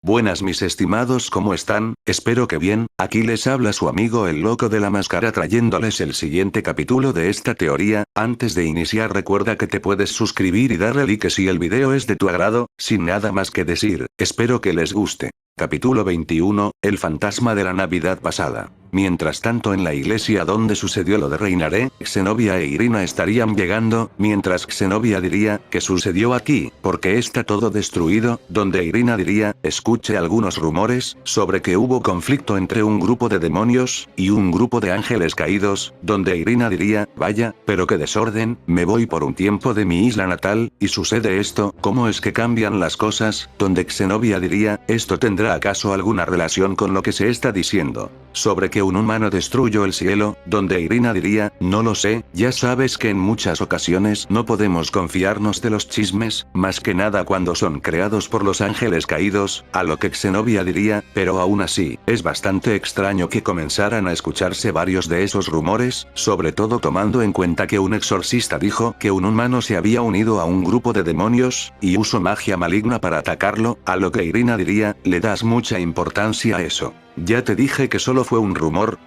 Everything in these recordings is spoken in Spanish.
Buenas mis estimados, ¿cómo están? Espero que bien. Aquí les habla su amigo el loco de la máscara trayéndoles el siguiente capítulo de esta teoría. Antes de iniciar recuerda que te puedes suscribir y darle like si el video es de tu agrado. Sin nada más que decir, espero que les guste. Capítulo 21, el fantasma de la Navidad pasada. Mientras tanto en la iglesia donde sucedió lo de Reinaré, Zenobia e Irina estarían llegando, mientras Zenobia diría, ¿qué sucedió aquí? Porque está todo destruido, donde Irina diría, escuché algunos rumores, sobre que hubo conflicto entre un grupo de demonios, y un grupo de ángeles caídos, donde Irina diría, vaya, pero qué desorden, me voy por un tiempo de mi isla natal, y sucede esto, ¿cómo es que cambian las cosas? Donde Zenobia diría, ¿esto tendrá acaso alguna relación con lo que se está diciendo? Sobre que un humano destruyó el cielo, donde Irina diría, no lo sé, ya sabes que en muchas ocasiones no podemos confiarnos de los chismes, más que nada cuando son creados por los ángeles caídos, a lo que Zenobia diría, pero aún así, es bastante extraño que comenzaran a escucharse varios de esos rumores, sobre todo tomando en cuenta que un exorcista dijo que un humano se había unido a un grupo de demonios, y usó magia maligna para atacarlo, a lo que Irina diría, le das mucha importancia a eso. Ya te dije que solo fue un rumor,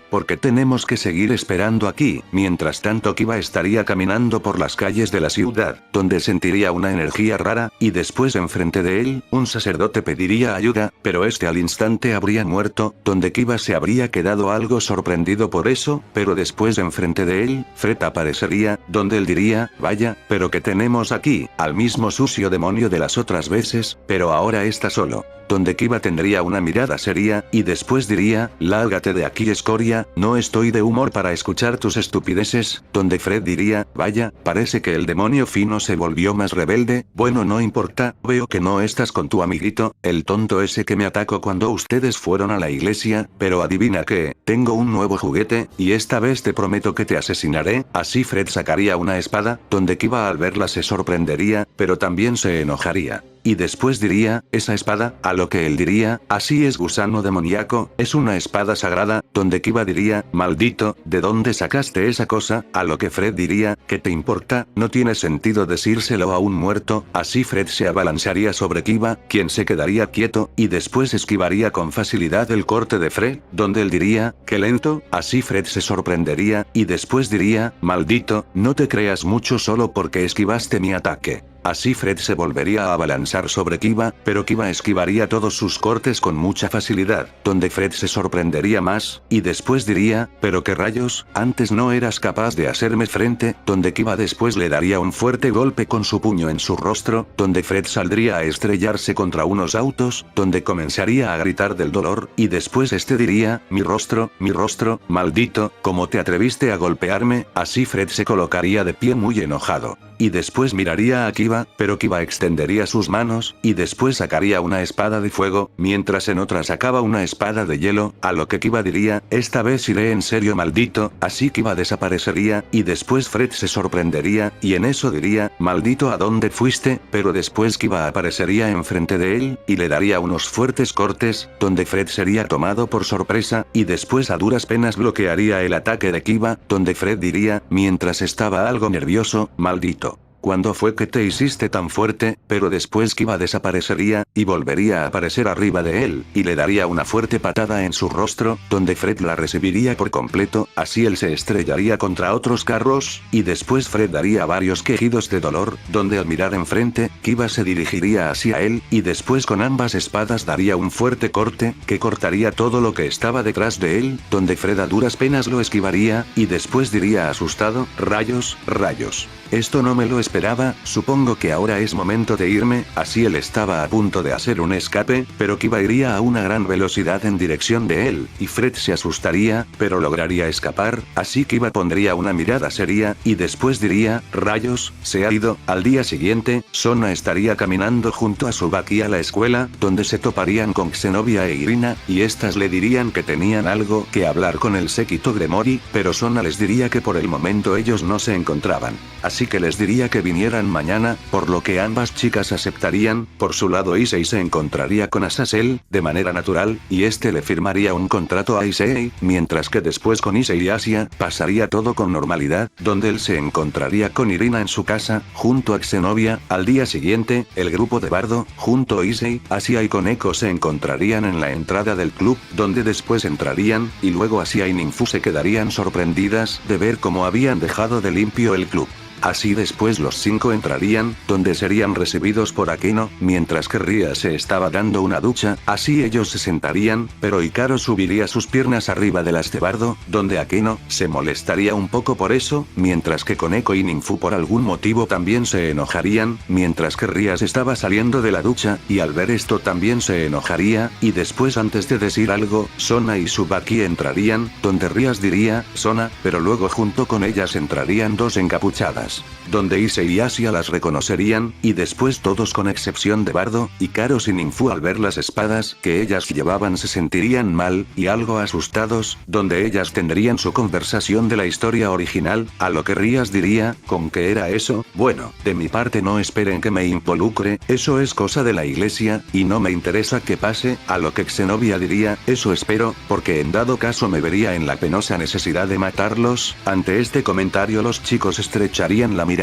porque tenemos que seguir esperando aquí. Mientras tanto Kiba estaría caminando por las calles de la ciudad, donde sentiría una energía rara, y después enfrente de él, un sacerdote pediría ayuda, pero este al instante habría muerto, donde Kiba se habría quedado algo sorprendido por eso, pero después enfrente de él, Fred aparecería, donde él diría, vaya, pero ¿qué tenemos aquí? Al mismo sucio demonio de las otras veces, pero ahora está solo. Donde Kiba tendría una mirada seria, y después diría, lárgate de aquí escoria, no estoy de humor para escuchar tus estupideces, donde Fred diría, vaya, parece que el demonio fino se volvió más rebelde, bueno no importa, veo que no estás con tu amiguito, el tonto ese que me atacó cuando ustedes fueron a la iglesia, pero adivina qué, tengo un nuevo juguete, y esta vez te prometo que te asesinaré, así Fred sacaría una espada, donde Kiba al verla se sorprendería, pero también se enojaría. Y después diría, esa espada, a lo que él diría, así es gusano demoníaco, es una espada sagrada, donde Kiba diría, maldito, ¿de dónde sacaste esa cosa? A lo que Fred diría, ¿qué te importa? No tiene sentido decírselo a un muerto, así Fred se abalanzaría sobre Kiba, quien se quedaría quieto, y después esquivaría con facilidad el corte de Fred, donde él diría, qué lento, así Fred se sorprendería, y después diría, maldito, no te creas mucho solo porque esquivaste mi ataque. Así Fred se volvería a abalanzar sobre Kiba, pero Kiba esquivaría todos sus cortes con mucha facilidad, donde Fred se sorprendería más, y después diría, pero qué rayos, antes no eras capaz de hacerme frente, donde Kiba después le daría un fuerte golpe con su puño en su rostro, donde Fred saldría a estrellarse contra unos autos, donde comenzaría a gritar del dolor, y después este diría, mi rostro, maldito, ¿cómo te atreviste a golpearme? Así Fred se colocaría de pie muy enojado. Y después miraría a Kiba, pero Kiba extendería sus manos, y después sacaría una espada de fuego, mientras en otra sacaba una espada de hielo, a lo que Kiba diría, esta vez iré en serio maldito, así Kiba desaparecería, y después Fred se sorprendería, y en eso diría, maldito ¿a dónde fuiste? Pero después Kiba aparecería enfrente de él, y le daría unos fuertes cortes, donde Fred sería tomado por sorpresa, y después a duras penas bloquearía el ataque de Kiba, donde Fred diría, mientras estaba algo nervioso, maldito. ¿Cuándo fue que te hiciste tan fuerte? Pero después Kiba desaparecería, y volvería a aparecer arriba de él, y le daría una fuerte patada en su rostro, donde Fred la recibiría por completo, así él se estrellaría contra otros carros, y después Fred daría varios quejidos de dolor, donde al mirar enfrente, Kiba se dirigiría hacia él, y después con ambas espadas daría un fuerte corte, que cortaría todo lo que estaba detrás de él, donde Fred a duras penas lo esquivaría, y después diría asustado, rayos, rayos. Esto no me lo esperaba, supongo que ahora es momento de irme, así él estaba a punto de hacer un escape, pero Kiba iría a una gran velocidad en dirección de él, y Fred se asustaría, pero lograría escapar, así Kiba pondría una mirada seria, y después diría, rayos, se ha ido. Al día siguiente, Sona estaría caminando junto a Tsubaki a la escuela, donde se toparían con Zenobia e Irina, y estas le dirían que tenían algo que hablar con el séquito Gremory, pero Sona les diría que por el momento ellos no se encontraban. Así que les diría que que vinieran mañana, por lo que ambas chicas aceptarían. Por su lado Issei se encontraría con Azazel, de manera natural, y este le firmaría un contrato a Issei, mientras que después con Issei y Asia, pasaría todo con normalidad, donde él se encontraría con Irina en su casa, junto a Xenovia. Al día siguiente, el grupo de Bardo, junto a Issei, Asia y Koneko se encontrarían en la entrada del club, donde después entrarían, y luego Asia y Ninfu se quedarían sorprendidas de ver cómo habían dejado de limpio el club. Así después los 5 entrarían, donde serían recibidos por Akeno, mientras que Ria se estaba dando una ducha. Así ellos se sentarían, pero Hikaru subiría sus piernas arriba de las de Bardo, donde Akeno se molestaría un poco por eso, mientras que Koneko y Ninfu por algún motivo también se enojarían, mientras que Ria estaba saliendo de la ducha, y al ver esto también se enojaría, y después antes de decir algo, Sona y Tsubaki entrarían, donde Ria diría, Sona, pero luego junto con ellas entrarían 2 encapuchadas, donde Issei y Asia las reconocerían, y después todos con excepción de Bardo, Hikaru y Ninfu al ver las espadas que ellas llevaban se sentirían mal, y algo asustados, donde ellas tendrían su conversación de la historia original, a lo que Rías diría, ¿con qué era eso? Bueno, de mi parte no esperen que me involucre, eso es cosa de la iglesia, y no me interesa que pase, a lo que Xenovia diría, eso espero, porque en dado caso me vería en la penosa necesidad de matarlos. Ante este comentario los chicos estrecharían la mirada.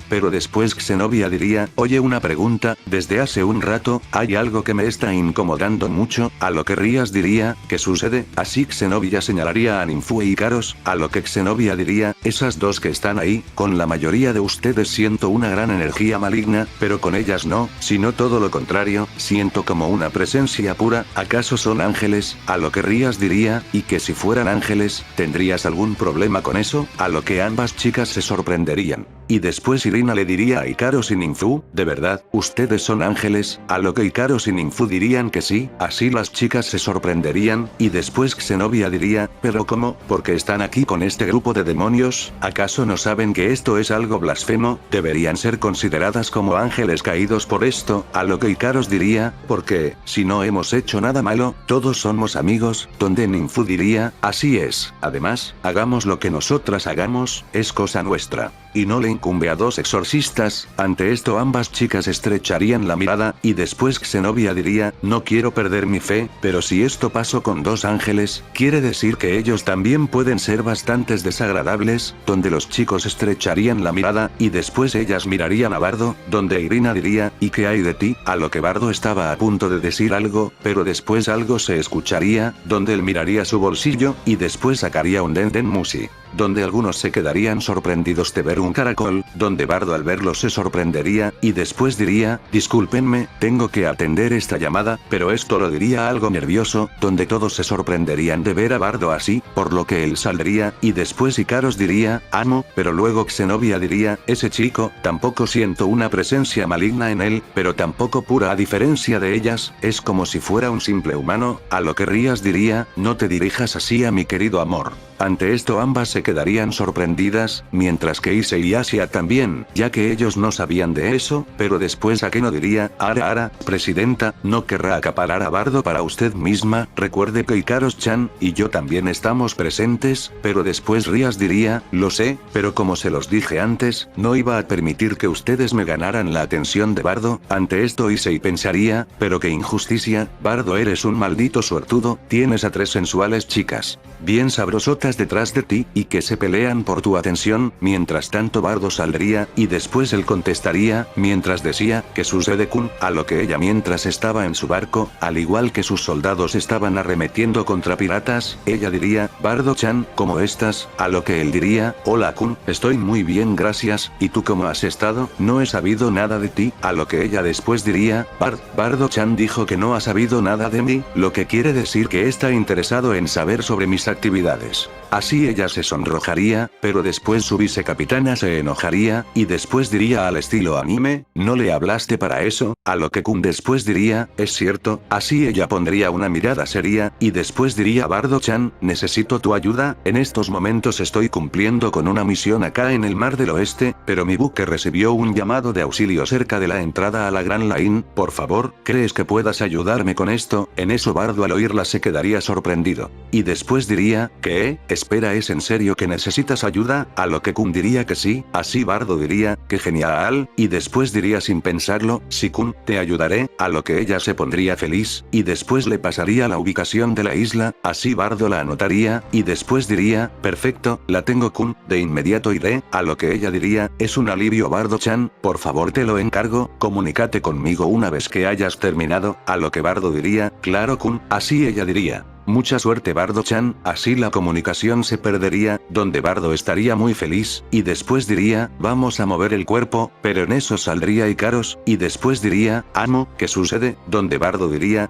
Pero después Xenovia diría, oye, una pregunta, desde hace un rato, hay algo que me está incomodando mucho, a lo que Rías diría, ¿qué sucede? Así Xenovia señalaría a Ninfu e Hikaros, a lo que Xenovia diría, esas 2 que están ahí, con la mayoría de ustedes siento una gran energía maligna, pero con ellas no, sino todo lo contrario, siento como una presencia pura. ¿Acaso son ángeles? A lo que Rías diría, y que si fueran ángeles, ¿tendrías algún problema con eso? A lo que ambas chicas se sorprenderían. Y después Irina le diría a Hikaru y Ninfu, ¿de verdad, ustedes son ángeles? A lo que Hikaru y Ninfu dirían que sí, así las chicas se sorprenderían, y después Xenovia diría, ¿pero cómo? ¿Por qué están aquí con este grupo de demonios? ¿Acaso no saben que esto es algo blasfemo? Deberían ser consideradas como ángeles caídos por esto, a lo que Hikaru diría, porque, si no hemos hecho nada malo, todos somos amigos, donde Ninfu diría, así es, además, hagamos lo que nosotras hagamos, es cosa nuestra. Y no le incumbe a 2 exorcistas. Ante esto ambas chicas estrecharían la mirada, y después Xenovia diría, no quiero perder mi fe, pero si esto pasó con 2 ángeles, quiere decir que ellos también pueden ser bastantes desagradables, donde los chicos estrecharían la mirada, y después ellas mirarían a Bardo, donde Irina diría, ¿y qué hay de ti? A lo que Bardo estaba a punto de decir algo, pero después algo se escucharía, donde él miraría su bolsillo, y después sacaría un Denden Mushi, donde algunos se quedarían sorprendidos de ver un caracol, donde Bardo al verlo se sorprendería, y después diría, discúlpenme, tengo que atender esta llamada, pero esto lo diría algo nervioso, donde todos se sorprenderían de ver a Bardo así, por lo que él saldría, y después Hikaros diría, amo, pero luego Xenovia diría, ese chico, tampoco siento una presencia maligna en él, pero tampoco pura a diferencia de ellas, es como si fuera un simple humano, a lo que Rías diría, no te dirijas así a mi querido amor. Ante esto ambas se quedarían sorprendidas, mientras que Issei y Asia también, ya que ellos no sabían de eso, pero después Akeno diría, Ara, presidenta, no querrá acaparar a Bardo para usted misma, recuerde que Hikaros-chan y yo también estamos presentes, pero después Rías diría, lo sé, pero como se los dije antes, no iba a permitir que ustedes me ganaran la atención de Bardo. Ante esto Issei pensaría, pero qué injusticia, Bardo, eres un maldito suertudo, tienes a 3 sensuales chicas, bien sabrosotas detrás de ti, y que se pelean por tu atención. Mientras tanto Bardo saldría, y después él contestaría, mientras decía, ¿qué sucede, Kun? A lo que ella mientras estaba en su barco, al igual que sus soldados estaban arremetiendo contra piratas, ella diría, Bardo-chan, ¿cómo estás? A lo que él diría, hola Kun, estoy muy bien gracias, ¿y tú cómo has estado? No he sabido nada de ti. A lo que ella después diría, Bardo-chan dijo que no ha sabido nada de mí, lo que quiere decir que está interesado en saber sobre mis actividades. Así ella se sonrojaría, pero después su vicecapitana se enojaría, y después diría al estilo anime, ¿no le hablaste para eso? A lo que Kun después diría, es cierto. Así ella pondría una mirada seria, y después diría, Bardo-chan, necesito tu ayuda, en estos momentos estoy cumpliendo con una misión acá en el Mar del Oeste, pero mi buque recibió un llamado de auxilio cerca de la entrada a la Gran Line, por favor, ¿crees que puedas ayudarme con esto? En eso Bardo al oírla se quedaría sorprendido. Y después diría, ¿qué? Espera, ¿es en serio que necesitas ayuda? A lo que Kun diría que sí, así Bardo diría, ¡qué genial! Y después diría sin pensarlo, sí Kun, te ayudaré, a lo que ella se pondría feliz, y después le pasaría la ubicación de la isla, así Bardo la anotaría, y después diría, perfecto, la tengo Kun, de inmediato iré, a lo que ella diría, es un alivio Bardo-chan, por favor te lo encargo, comunícate conmigo una vez que hayas terminado, a lo que Bardo diría, claro Kun, así ella diría. Mucha suerte Bardo-chan, así la comunicación se perdería, donde Bardo estaría muy feliz, y después diría, vamos a mover el cuerpo, pero en eso saldría Ikaros, y después diría, amo, ¿qué sucede? Donde Bardo diría,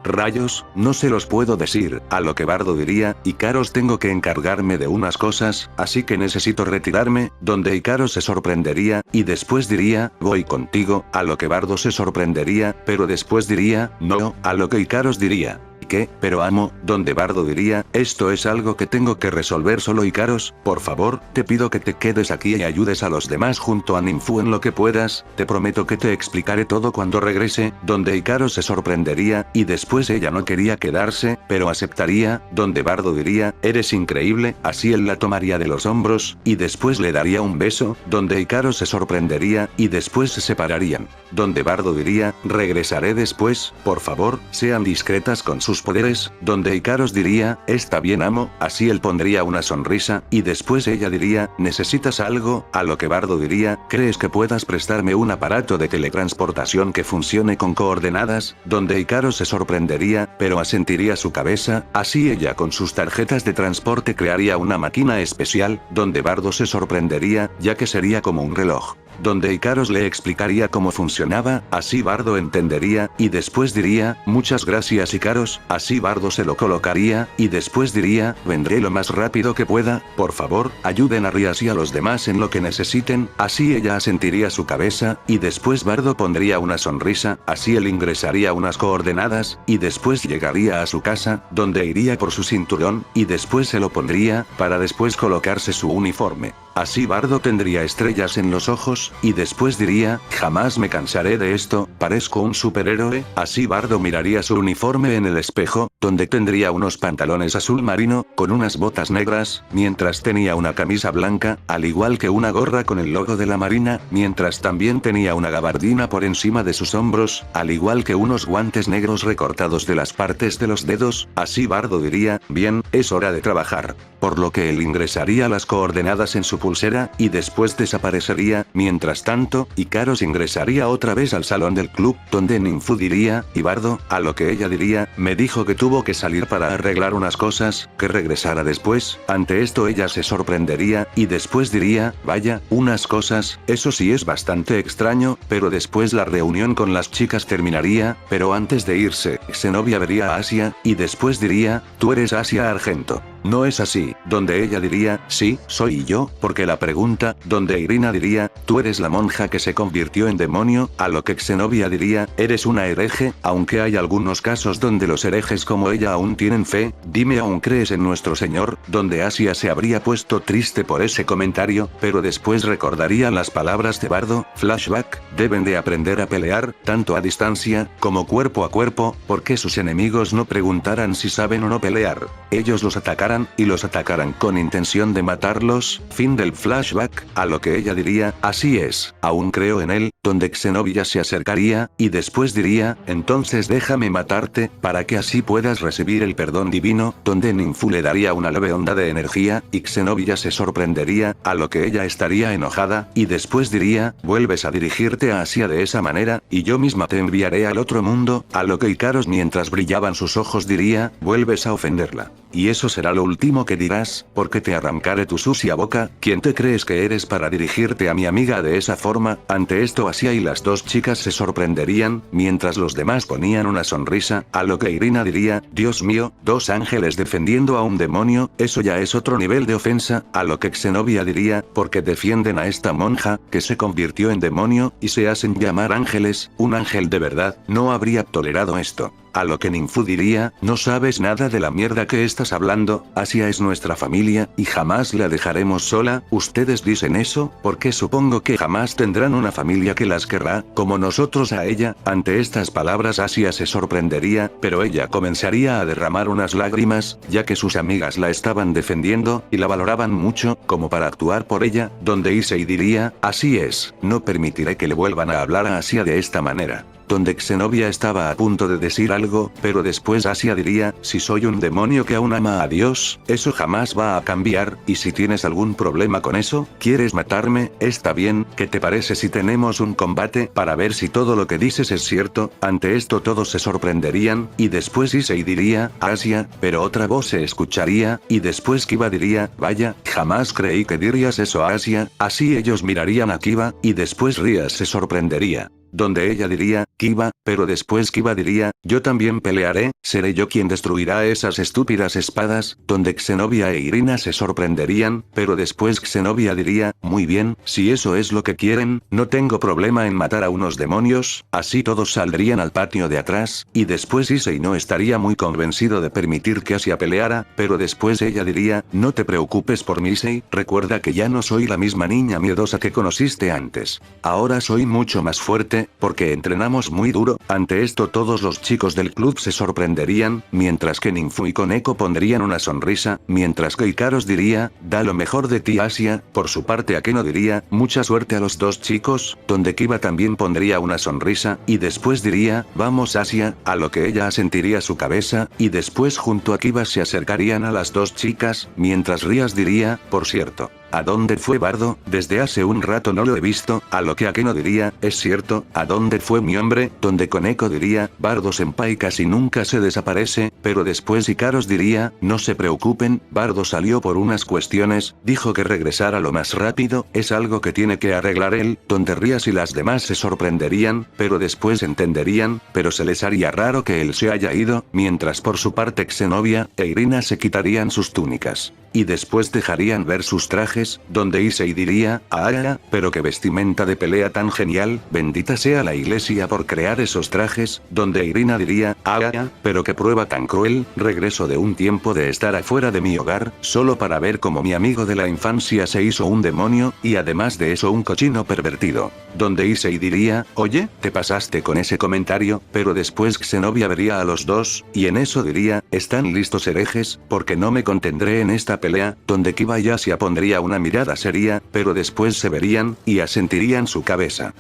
rayos, no se los puedo decir, a lo que Bardo diría, Ikaros tengo que encargarme de unas cosas, así que necesito retirarme, donde Ikaros se sorprendería, y después diría, voy contigo, a lo que Bardo se sorprendería, pero después diría, no, a lo que Ikaros diría, ¿qué? Pero amo, donde Bardo diría, esto es algo que tengo que resolver solo Ikaros, por favor, te pido que te quedes aquí y ayudes a los demás junto a Ninfu en lo que puedas, te prometo que te explicaré todo cuando regrese, donde Ikaros se sorprendería, y después ella no quería quedarse, pero aceptaría, donde Bardo diría, eres increíble, así él la tomaría de los hombros, y después le daría un beso, donde Ikaros se sorprendería, y después se separarían, donde Bardo diría, regresaré después, por favor, sean discretas con sus poderes, donde Ikaros diría, está bien amo, así él pondría una sonrisa, y después ella diría, ¿necesitas algo? A lo que Bardo diría, ¿crees que puedas prestarme un aparato de teletransportación que funcione con coordenadas? Donde Ikaros se sorprendería, pero asentiría su cabeza, así ella con sus tarjetas de transporte crearía una máquina especial, donde Bardo se sorprendería, ya que sería como un reloj. Donde Ikaros le explicaría cómo funcionaba, así Bardo entendería, y después diría, muchas gracias Ikaros, así Bardo se lo colocaría, y después diría, vendré lo más rápido que pueda, por favor, ayuden a Rias y a los demás en lo que necesiten, así ella asentiría su cabeza, y después Bardo pondría una sonrisa, así él ingresaría unas coordenadas, y después llegaría a su casa, donde iría por su cinturón, y después se lo pondría, para después colocarse su uniforme. Así Bardo tendría estrellas en los ojos, y después diría, jamás me cansaré de esto, parezco un superhéroe, así Bardo miraría su uniforme en el espejo, donde tendría unos pantalones azul marino, con unas botas negras, mientras tenía una camisa blanca, al igual que una gorra con el logo de la marina, mientras también tenía una gabardina por encima de sus hombros, al igual que unos guantes negros recortados de las partes de los dedos, así Bardo diría, bien, es hora de trabajar. Por lo que él ingresaría las coordenadas en su pulsera, y después desaparecería, mientras tanto, Ikaros ingresaría otra vez al salón del club, donde Ninfu diría, y Bardo, a lo que ella diría, me dijo que tuvo que salir para arreglar unas cosas, que regresara después, ante esto ella se sorprendería, y después diría, vaya, unas cosas, eso sí es bastante extraño, pero después la reunión con las chicas terminaría, pero antes de irse, Zenobia vería a Asia, y después diría, tú eres Asia Argento. No es así, donde ella diría, sí, soy yo, porque la pregunta, donde Irina diría, tú eres la monja que se convirtió en demonio, a lo que Zenobia diría, eres una hereje, aunque hay algunos casos donde los herejes como ella aún tienen fe, dime aún crees en nuestro Señor, donde Asia se habría puesto triste por ese comentario, pero después recordaría las palabras de Bardo, flashback, deben de aprender a pelear, tanto a distancia, como cuerpo a cuerpo, porque sus enemigos no preguntaran si saben o no pelear, ellos los atacarán, y los atacarán con intención de matarlos, fin del flashback, a lo que ella diría, así es, aún creo en él, donde Zenobia se acercaría, y después diría, entonces déjame matarte, para que así puedas recibir el perdón divino, donde Ninfu le daría una leve onda de energía, y Zenobia se sorprendería, a lo que ella estaría enojada, y después diría, vuelves a dirigirte a Asia de esa manera, y yo misma te enviaré al otro mundo, a lo que Ikaros mientras brillaban sus ojos diría, vuelves a ofenderla. Y eso será lo último que dirás, porque te arrancaré tu sucia boca, ¿quién te crees que eres para dirigirte a mi amiga de esa forma? Ante esto Asia y las dos chicas se sorprenderían, mientras los demás ponían una sonrisa, a lo que Irina diría, Dios mío, dos ángeles defendiendo a un demonio, eso ya es otro nivel de ofensa, a lo que Zenobia diría, porque defienden a esta monja, que se convirtió en demonio, y se hacen llamar ángeles, un ángel de verdad, no habría tolerado esto. a lo que Ninfu diría, no sabes nada de la mierda que estás hablando, Asia es nuestra familia, y jamás la dejaremos sola, ustedes dicen eso, porque supongo que jamás tendrán una familia que las querrá, como nosotros a ella. Ante estas palabras Asia se sorprendería, pero ella comenzaría a derramar unas lágrimas, ya que sus amigas la estaban defendiendo, y la valoraban mucho, como para actuar por ella, donde Issei diría, así es, no permitiré que le vuelvan a hablar a Asia de esta manera. Donde Xenovia estaba a punto de decir algo, pero después Asia diría, si soy un demonio que aún ama a Dios, eso jamás va a cambiar, y si tienes algún problema con eso, ¿quieres matarme? Está bien, ¿qué te parece si tenemos un combate para ver si todo lo que dices es cierto? Ante esto todos se sorprenderían, y después Issei diría, Asia, pero otra voz se escucharía, y después Kiba diría, vaya, jamás creí que dirías eso a Asia, así ellos mirarían a Kiba, y después Rias se sorprendería. Donde ella diría, Kiba, pero después Kiba diría, yo también pelearé, seré yo quien destruirá esas estúpidas espadas, donde Xenovia e Irina se sorprenderían, pero después Xenovia diría, muy bien, si eso es lo que quieren, no tengo problema en matar a unos demonios, así todos saldrían al patio de atrás, y después Issei no estaría muy convencido de permitir que Asia peleara, pero después ella diría, no te preocupes por mí Issei, recuerda que ya no soy la misma niña miedosa que conociste antes, ahora soy mucho más fuerte, porque entrenamos muy duro. Ante esto todos los chicos del club se sorprenderían, mientras que Ninfu y Koneko pondrían una sonrisa, mientras que Ikaros diría, da lo mejor de ti Asia, por su parte Akeno diría, mucha suerte a los dos chicos, donde Kiba también pondría una sonrisa, y después diría, vamos Asia, a lo que ella asentiría su cabeza, y después junto a Kiba se acercarían a las dos chicas, mientras Rias diría, por cierto, ¿a dónde fue Bardo? Desde hace un rato no lo he visto, a lo que Akeno diría, es cierto, ¿a dónde fue mi hombre? Donde Koneko diría, Bardo senpai casi nunca se desaparece, pero después Ikaros diría, no se preocupen, Bardo salió por unas cuestiones, dijo que regresara lo más rápido, es algo que tiene que arreglar él, donde Rias y las demás se sorprenderían, pero después entenderían, pero se les haría raro que él se haya ido, mientras por su parte Xenovia e Irina se quitarían sus túnicas. Y después dejarían ver sus trajes, donde Issei diría, ¡ah! Pero qué vestimenta de pelea tan genial, bendita sea la iglesia por crear esos trajes, donde Irina diría, ¡ah! Pero qué prueba tan cruel, regreso de un tiempo de estar afuera de mi hogar, solo para ver cómo mi amigo de la infancia se hizo un demonio, y además de eso un cochino pervertido. Donde Issei diría, oye, te pasaste con ese comentario, pero después Xenovia vería a los dos, y en eso diría, ¿están listos herejes? Porque no me contendré en esta pelea, donde Kiba y Asia pondría una mirada seria, pero después se verían, y asentirían su cabeza.